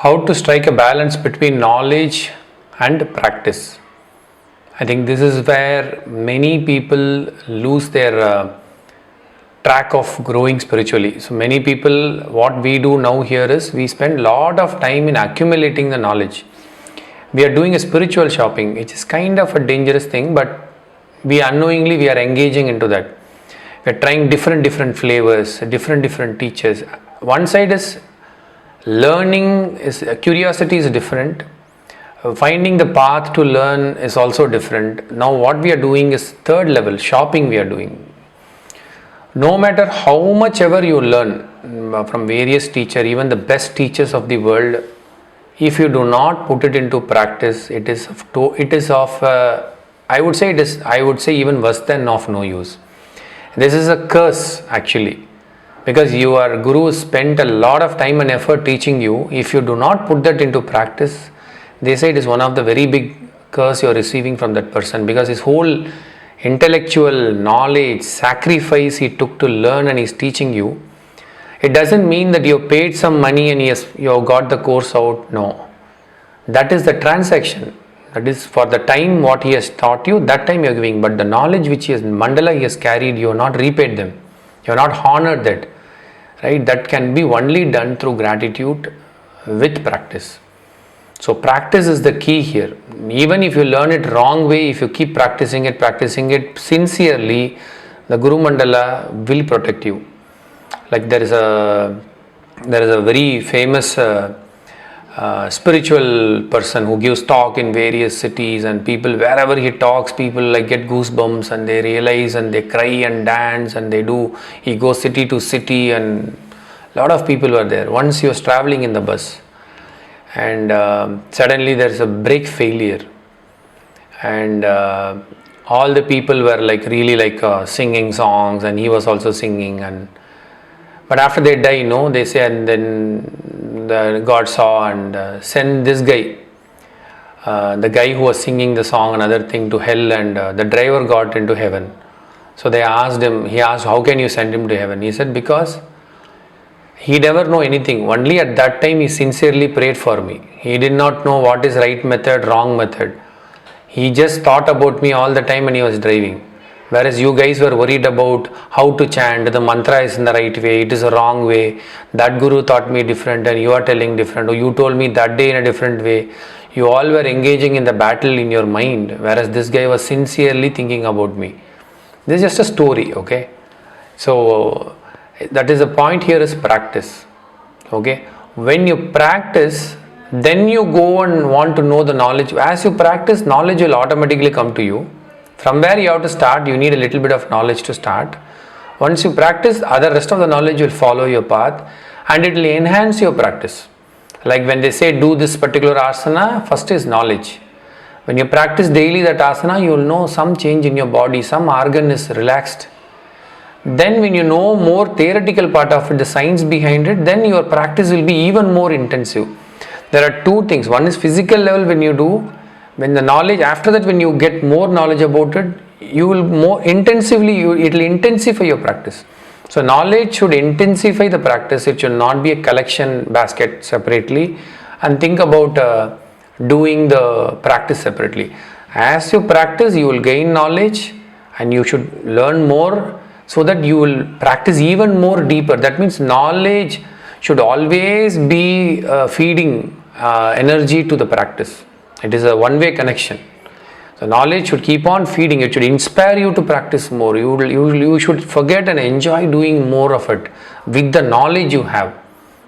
How to strike a balance between knowledge and practice. I think this is where many people lose their track of growing spiritually. So many people, what we do now here is we spend a lot of time in accumulating the knowledge. We are doing a spiritual shopping, which is kind of a dangerous thing, but we unknowingly we are engaging into that. We are trying different flavors, different teachers. One side is learning, is curiosity is different. Finding the path to learn is also different. Now what we are doing is third level shopping we are doing. No matter how much ever you learn from various teachers, even the best teachers of the world, if you do not put it into practice, it is of I would say even worse than of no use. This is a curse actually, because your guru spent a lot of time and effort teaching you. If you do not put that into practice, they say it is one of the very big curse you are receiving from that person, because his whole intellectual knowledge, sacrifice he took to learn and he's teaching you. It doesn't mean that you paid some money and you got the course out. No, that is the transaction. That is for the time what he has taught you, that time you are giving. But the knowledge which he has, mandala he has carried, you have not repaid them. You have not honored that. Right? That can be only done through gratitude with practice. So practice is the key here. Even if you learn it wrong way, if you keep practicing it sincerely, the Guru Mandala will protect you. Like there is a very famous spiritual person who gives talk in various cities, and people, wherever he talks, people like get goosebumps and they realize and they cry and dance and he goes city to city, and a lot of people were there. Once he was traveling in the bus, and suddenly there is a brake failure, and all the people were like really like singing songs, and he was also singing, but after they die, they say, and then the God saw and sent this guy, the guy who was singing the song and other thing, to hell, and the driver got into heaven. So he asked, how can you send him to heaven? He said, because he never know anything. Only at that time he sincerely prayed for me. He did not know what is right method, wrong method. He just thought about me all the time when he was driving. Whereas you guys were worried about how to chant, the mantra is in the right way, it is a wrong way. That guru taught me different and you are telling different, or you told me that day in a different way. You all were engaging in the battle in your mind, whereas this guy was sincerely thinking about me. This is just a story, okay? So that is the point here, is practice. Okay, when you practice, then you go and want to know the knowledge. As you practice, knowledge will automatically come to you. From where you have to start, you need a little bit of knowledge to start. Once you practice, other rest of the knowledge will follow your path, and it will enhance your practice. Like when they say do this particular asana, first is knowledge. When you practice daily that asana, you will know some change in your body, some organ is relaxed. Then when you know more theoretical part of it, the science behind it, then your practice will be even more intensive. There are two things. One is physical level, when you do, when the knowledge, after that when you get more knowledge about it, you will more intensively, it will intensify your practice. So knowledge should intensify the practice. It should not be a collection basket separately, and think about doing the practice separately. As you practice, you will gain knowledge and you should learn more, so that you will practice even more deeper. That means knowledge should always be feeding energy to the practice. It is a one-way connection. So knowledge should keep on feeding. It should inspire you to practice more. You should forget and enjoy doing more of it with the knowledge you have.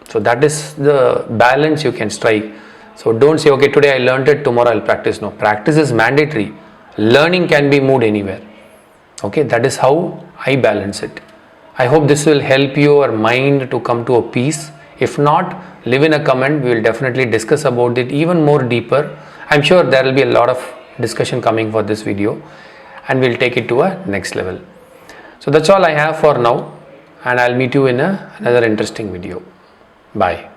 So that is the balance you can strike. So don't say, okay, today I learned it, tomorrow I'll practice. No, practice is mandatory. Learning can be moved anywhere. Okay, that is how I balance it. I hope this will help your mind to come to a peace. If not, leave in a comment. We will definitely discuss about it even more deeper. I'm sure there will be a lot of discussion coming for this video, and we'll take it to a next level. So that's all I have for now, and I'll meet you in another interesting video. Bye.